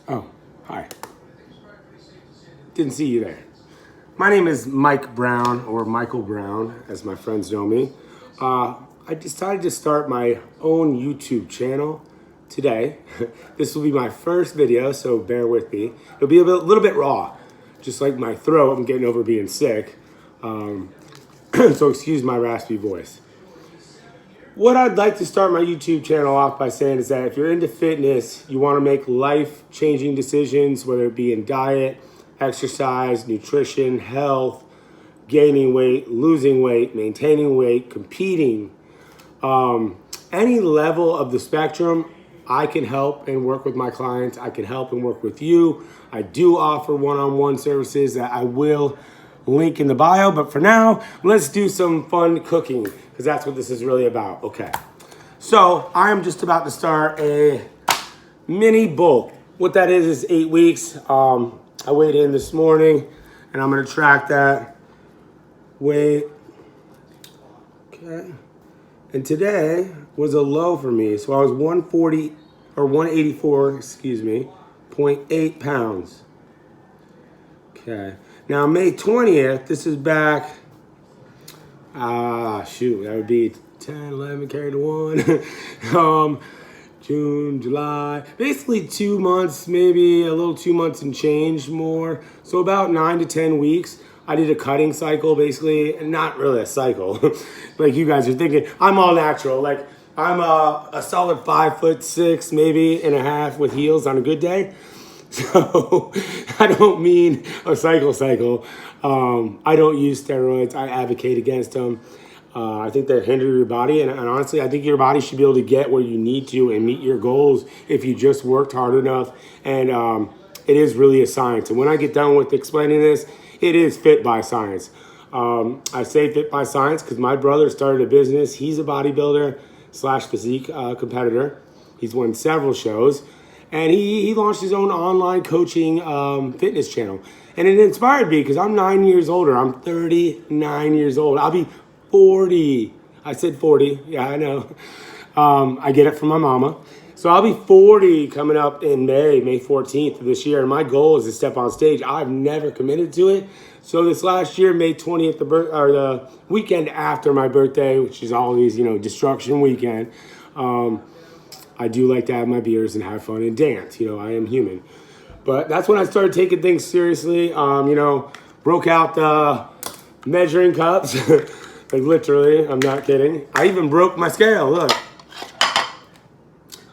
Oh, hi. Didn't see you there. My name is Mike Brown, or Michael Brown, as my friends know me. I decided to start my own YouTube channel today. This will be my first video, so bear with me. It'll be a little bit raw, just like my throat. I'm getting over being sick. So excuse my raspy voice. What I'd like to start my YouTube channel off by saying is that if you're into fitness, you want to make life-changing decisions, whether it be in diet, exercise, nutrition, health, gaining weight, losing weight, maintaining weight, competing, any level of the spectrum, I can help and work with my clients. I can help and work with you. I do offer one-on-one services that I will link in the bio, but for now, let's do some fun cooking because that's what this is really about. Okay, so I'm just about to start a mini bulk. What that is 8 weeks. I weighed in this morning and I'm gonna track that weight. Okay, and today was a low for me, so I was 140 or 184, excuse me, 0.8 pounds. Okay. Now, May 20th, this is back, that would be 10, 11, carry to 1. June, July, basically 2 months, maybe a little 2 months and change more. So about 9 to 10 weeks. I did a cutting cycle, basically, and not really a cycle. Like you guys are thinking, I'm all natural. Like I'm a solid 5'6", maybe and a half with heels on a good day. So I don't mean a cycle. I don't use steroids. I advocate against them. I think they hinder your body. And honestly, I think your body should be able to get where you need to and meet your goals if you just worked hard enough. And it is really a science. And when I get done with explaining this, it is fit by science. I say fit by science because my brother started a business. He's a bodybuilder / physique competitor. He's won several shows. And he launched his own online coaching fitness channel. And it inspired me because I'm 9 years older. I'm 39 years old. I'll be 40. I said 40. Yeah, I know. I get it from my mama. So I'll be 40 coming up in May 14th of this year. And my goal is to step on stage. I've never committed to it. So this last year, May 20th, the weekend after my birthday, which is always, destruction weekend, I do like to have my beers and have fun and dance. I am human. But that's when I started taking things seriously. Broke out the measuring cups. Like literally, I'm not kidding. I even broke my scale, look.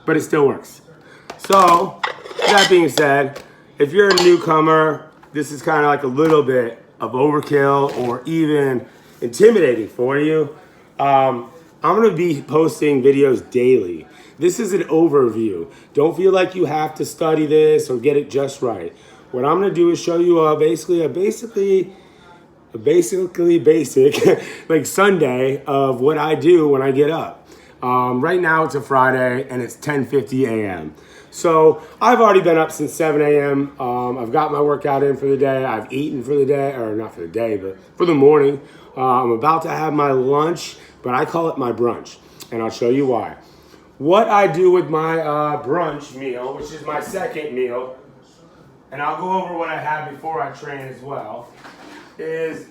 But it still works. So, that being said, if you're a newcomer, this is kind of like a little bit of overkill or even intimidating for you. I'm going to be posting videos daily. This is an overview. Don't feel like you have to study this or get it just right. What I'm going to do is show you basically basic like Sunday of what I do when I get up. Right now it's a Friday and it's 10:50 a.m. So I've already been up since 7 a.m. I've got my workout in for the day. I've eaten for the day, or not for the day, but for the morning. I'm about to have my lunch, but I call it my brunch, and I'll show you why. What I do with my brunch meal, which is my second meal, and I'll go over what I have before I train as well, is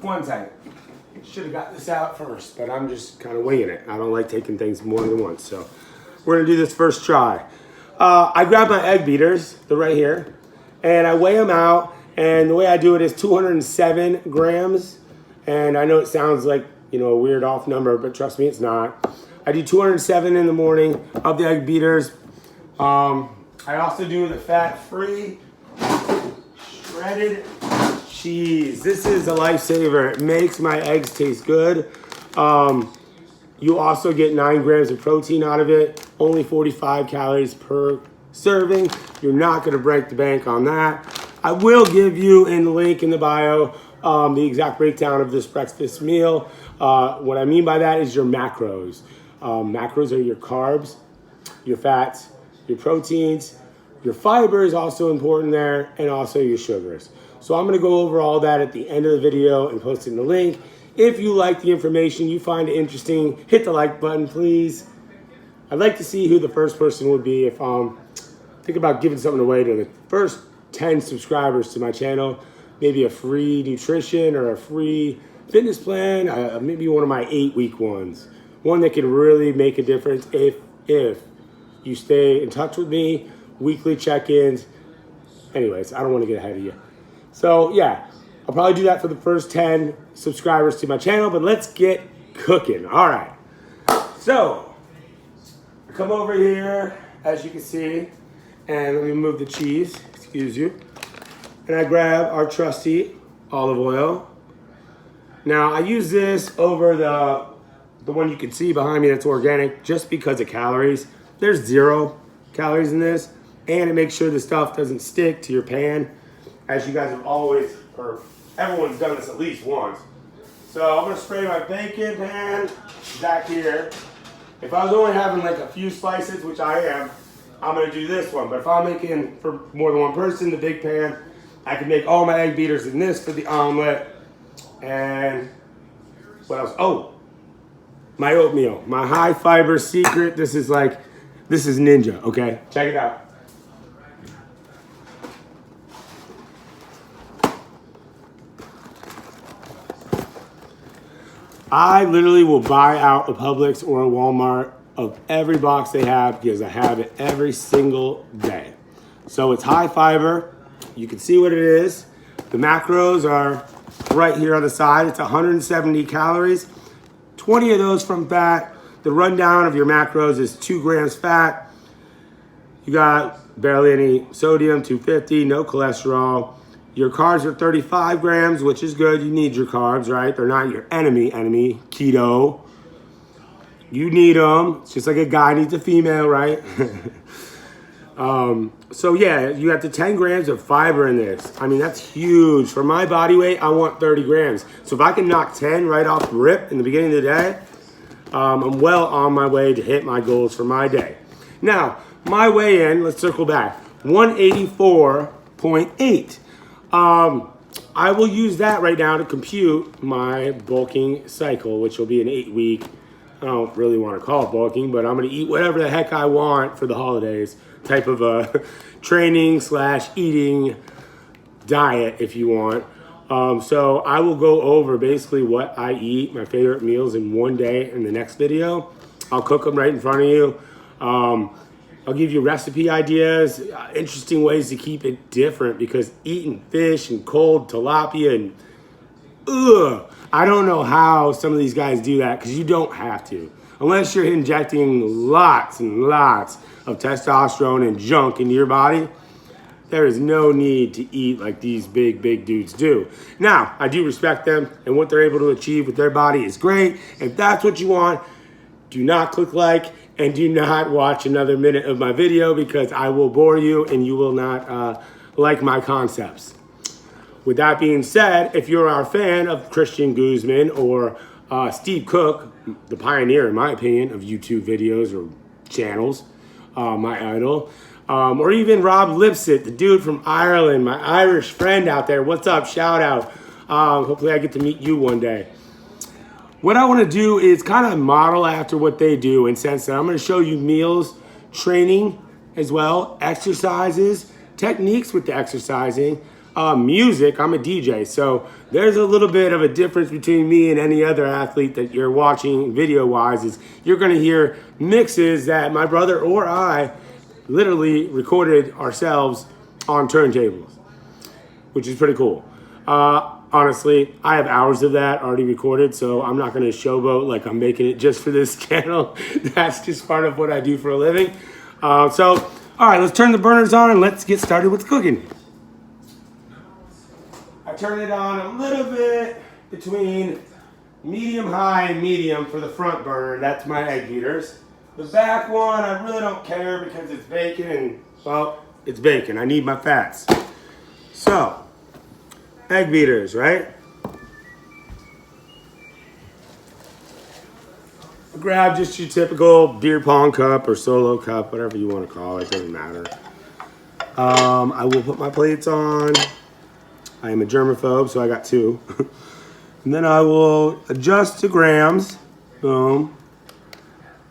one second. Should have got this out first, but I'm just kind of winging it. I don't like taking things more than once, so we're gonna do this first try. I grab my egg beaters, they're right here, and I weigh them out, and the way I do it is 207 grams, and I know it sounds like a weird off number, but trust me, it's not. I do 207 in the morning of the egg beaters. I also do the fat-free shredded cheese. This is a lifesaver. It makes my eggs taste good. You also get 9 grams of protein out of it, only 45 calories per serving. You're not gonna break the bank on that. I will give you in the link in the bio the exact breakdown of this breakfast meal. What I mean by that is your macros. Macros are your carbs, your fats, your proteins, your fiber is also important there, and also your sugars. So I'm gonna go over all that at the end of the video and post it in the link. If you like the information, you find it interesting, hit the like button, please. I'd like to see who the first person would be if think about giving something away to the first 10 subscribers to my channel. Maybe a free nutrition or a free fitness plan. Maybe one of my 8-week ones. One that can really make a difference if you stay in touch with me. Weekly check-ins. Anyways, I don't want to get ahead of you. So yeah, I'll probably do that for the first 10 subscribers to my channel, but let's get cooking. All right. So, I come over here, as you can see, and let me move the cheese, excuse you. And I grab our trusty olive oil. Now, I use this over the one you can see behind me that's organic just because of calories. There's 0 calories in this, and it makes sure the stuff doesn't stick to your pan, as you guys have always, or everyone's done this at least once. So I'm gonna spray my bacon pan back here. If I was only having like a few slices, which I am, I'm gonna do this one. But if I'm making for more than one person, the big pan, I can make all my egg beaters in this for the omelet. And what else? Oh, my oatmeal, my high fiber secret. This is ninja, okay? Check it out. I literally will buy out a Publix or a Walmart of every box they have because I have it every single day. So it's high fiber. You can see what it is. The macros are right here on the side. It's 170 calories, 20 of those from fat. The rundown of your macros is 2 grams fat. You got barely any sodium, 250, no cholesterol. Your carbs are 35 grams, which is good. You need your carbs, right? They're not your enemy, keto. You need them. It's just like a guy needs a female, right? So yeah, you got the 10 grams of fiber in this. I mean, that's huge. For my body weight, I want 30 grams. So if I can knock 10 right off the rip in the beginning of the day, I'm well on my way to hit my goals for my day. Now, my weigh-in, let's circle back, 184.8. I will use that right now to compute my bulking cycle, which will be an 8-week. I don't really want to call it bulking, but I'm going to eat whatever the heck I want for the holidays type of a training/eating diet, if you want. So I will go over basically what I eat, my favorite meals in one day in the next video. I'll cook them right in front of you. I'll give you recipe ideas, interesting ways to keep it different, because eating fish and cold tilapia and I don't know how some of these guys do that, because you don't have to. Unless you're injecting lots and lots of testosterone and junk into your body, there is no need to eat like these big dudes do. Now, I do respect them, and what they're able to achieve with their body is great. If that's what you want, do not click like, and do not watch another minute of my video, because I will bore you and you will not like my concepts. With that being said, if you're our fan of Christian Guzman or Steve Cook, the pioneer, in my opinion, of YouTube videos or channels, my idol, or even Rob Lipsett, the dude from Ireland, my Irish friend out there. What's up? Shout out. Hopefully I get to meet you one day. What I want to do is kind of model after what they do, in the sense that I'm going to show you meals, training as well, exercises, techniques with the exercising, music. I'm a DJ, so there's a little bit of a difference between me and any other athlete that you're watching video-wise. Is you're going to hear mixes that my brother or I literally recorded ourselves on turntables, which is pretty cool. Honestly, I have hours of that already recorded, so I'm not going to showboat like I'm making it just for this channel. That's just part of what I do for a living. All right, let's turn the burners on and let's get started with cooking. I turn it on a little bit between medium-high and medium for the front burner. That's my egg beaters. The back one, I really don't care because it's bacon and, well, it's bacon. I need my fats. So, egg beaters, right? Grab just your typical beer pong cup or solo cup, whatever you want to call it, doesn't matter. I will put my plates on. I am a germaphobe, so I got 2. And then I will adjust to grams. Boom.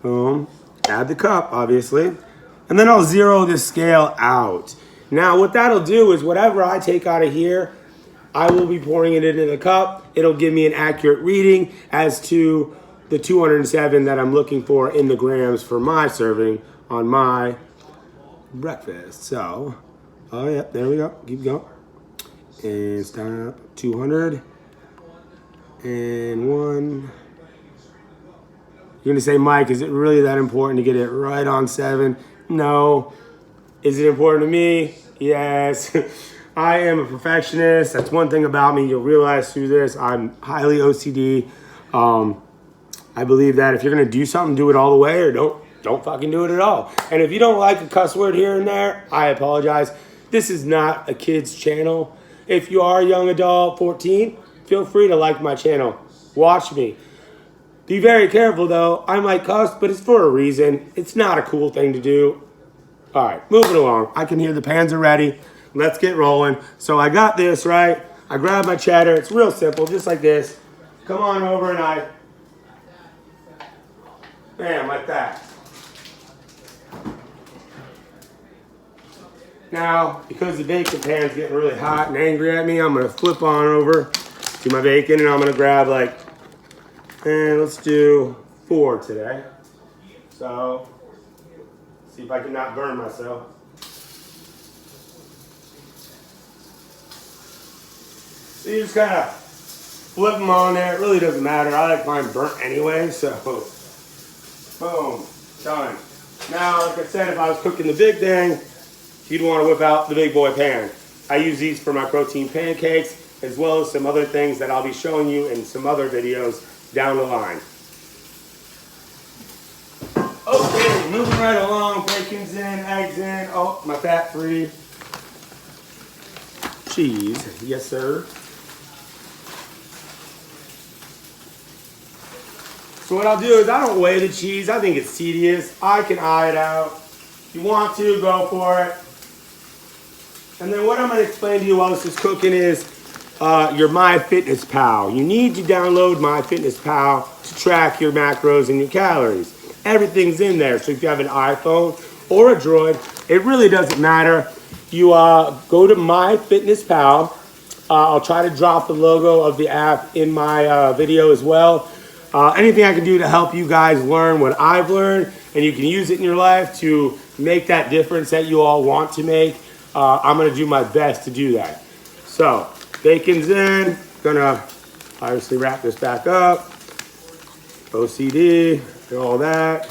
Boom. add the cup, obviously, and then I'll zero the scale out. Now, what that'll do is whatever I take out of here, I will be pouring it into the cup. It'll give me an accurate reading as to the 207 that I'm looking for in the grams for my serving on my breakfast. So, oh yeah, there we go. Keep going. And stop. 200. And 1. You're gonna say, Mike, is it really that important to get it right on 7? No. Is it important to me? Yes. I am a perfectionist. That's one thing about me. You'll realize through this, I'm highly OCD. I believe that if you're gonna do something, do it all the way, or don't fucking do it at all. And if you don't like a cuss word here and there, I apologize. This is not a kid's channel. If you are a young adult, 14, feel free to like my channel. Watch me. Be very careful though. I might cuss, but it's for a reason. It's not a cool thing to do. All right, moving along. I can hear the pans are ready. Let's get rolling. So I got this, right? I grab my cheddar. It's real simple, just like this. Come on over and I, bam, like that. Now, because the bacon pan's getting really hot and angry at me, I'm gonna flip on over to my bacon and I'm gonna grab like, and let's do 4 today. So, see if I can not burn myself. So you just kind of flip them on there. It really doesn't matter. I like mine burnt anyway, so boom, done. Now, like I said, if I was cooking the big thing, you'd want to whip out the big boy pan. I use these for my protein pancakes, as well as some other things that I'll be showing you in some other videos down the line. Okay, moving right along. Bacon's in, eggs in. Oh, my fat-free cheese. Yes, sir. So what I'll do is I don't weigh the cheese. I think it's tedious. I can eye it out. If you want to, go for it. And then what I'm going to explain to you while this is cooking is your MyFitnessPal. You need to download MyFitnessPal to track your macros and your calories. Everything's in there. So if you have an iPhone or a Droid, it really doesn't matter. You go to MyFitnessPal. I'll try to drop the logo of the app in my video as well. Anything I can do to help you guys learn what I've learned, and you can use it in your life to make that difference that you all want to make. I'm going to do my best to do that. So, bacon's in. Gonna obviously wrap this back up. OCD, and all that.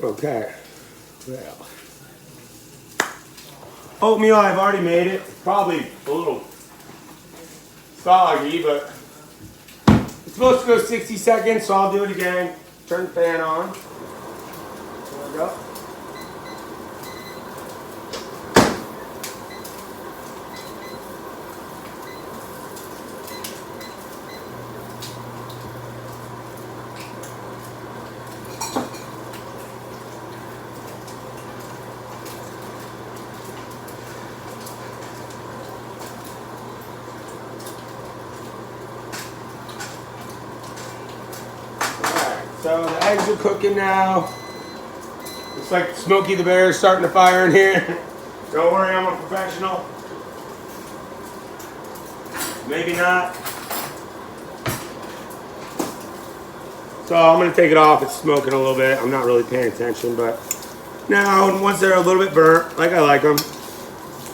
Okay, well. Oatmeal, I've already made it. Probably a little soggy, but it's supposed to go 60 seconds, so I'll do it again. Turn the fan on. There we go. So the eggs are cooking now. Looks like Smokey the Bear is starting to fire in here. Don't worry, I'm a professional. Maybe not. So I'm gonna take it off. It's smoking a little bit. I'm not really paying attention, but now once they're a little bit burnt, like I like them,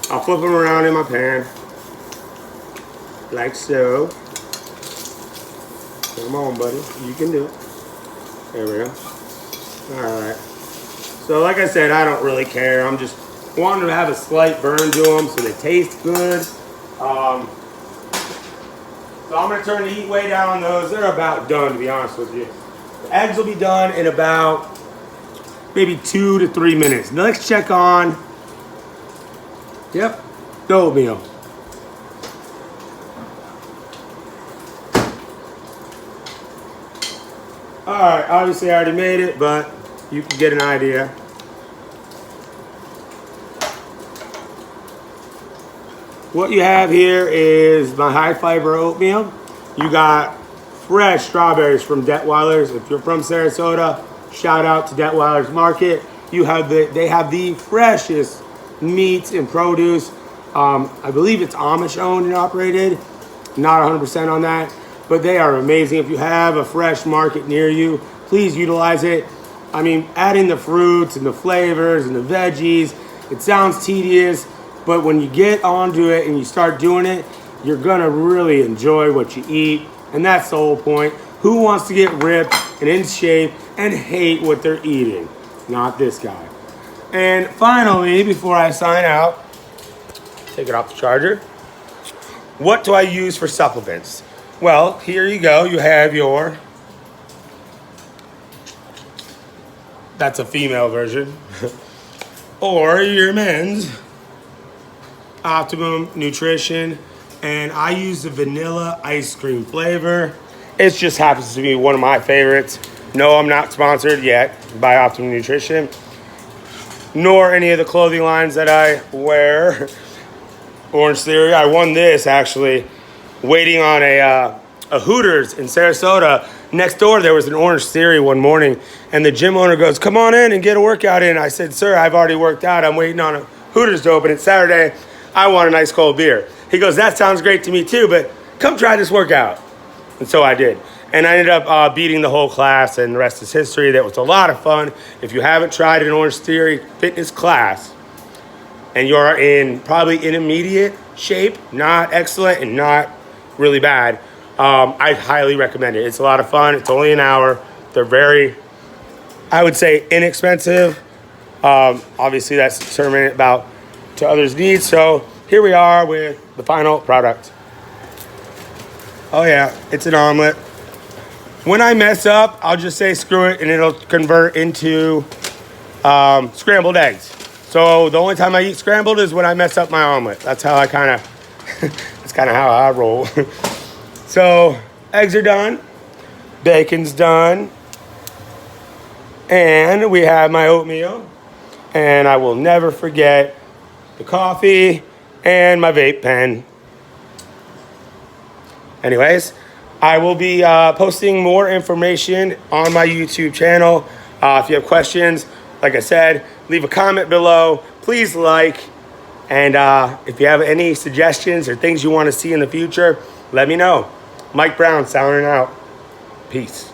I'll flip them around in my pan, like so. Come on, buddy, you can do it. There we go. Alright. So like I said, I don't really care. I'm just wanting to have a slight burn to them so they taste good. So I'm going to turn the heat way down on those. They're about done, to be honest with you. The eggs will be done in about maybe 2 to 3 minutes. Now let's check on, yep, the oatmeal. Alright, obviously I already made it, but you can get an idea. What you have here is my high fiber oatmeal. You got fresh strawberries from Detweiler's. If you're from Sarasota, shout out to Detweiler's Market. They have the freshest meats and produce. I believe it's Amish owned and operated. Not 100% on that, but they are amazing. If you have a fresh market near you, please utilize it. I mean, adding the fruits and the flavors and the veggies, it sounds tedious, but when you get onto it and you start doing it, you're gonna really enjoy what you eat. And that's the whole point. Who wants to get ripped and in shape and hate what they're eating? Not this guy. And finally, before I sign out, take it off the charger. What do I use for supplements? Well, here you go. You have your, that's a female version, or your men's Optimum Nutrition. And I use the vanilla ice cream flavor. It just happens to be one of my favorites. No, I'm not sponsored yet by Optimum Nutrition, nor any of the clothing lines that I wear. Orange Theory. I won this actually, waiting on a Hooters in Sarasota. Next door there was an Orange Theory one morning, and the gym owner goes, "Come on in and get a workout in." I said, "Sir, I've already worked out. I'm waiting on a Hooters to open. It's Saturday. I want a nice cold beer." He goes, "That sounds great to me too, but come try this workout." And so I did. And I ended up beating the whole class, and the rest is history. That was a lot of fun. If you haven't tried an Orange Theory fitness class, and you're in probably intermediate shape, not excellent and not really bad, I highly recommend it. It's a lot of fun. It's only an hour. They're very, I would say, inexpensive. Obviously, that's determined about to others' needs. So here we are with the final product. Oh yeah, it's an omelet. When I mess up, I'll just say screw it, and it'll convert into scrambled eggs. So the only time I eat scrambled is when I mess up my omelet. That's how I that's kind of how I roll. So eggs are done, bacon's done, and we have my oatmeal, and I will never forget the coffee and my vape pen. Anyways, I will be posting more information on my YouTube channel. If you have questions, like I said, leave a comment below. Please like. And if you have any suggestions or things you want to see in the future, let me know. Mike Brown, signing out. Peace.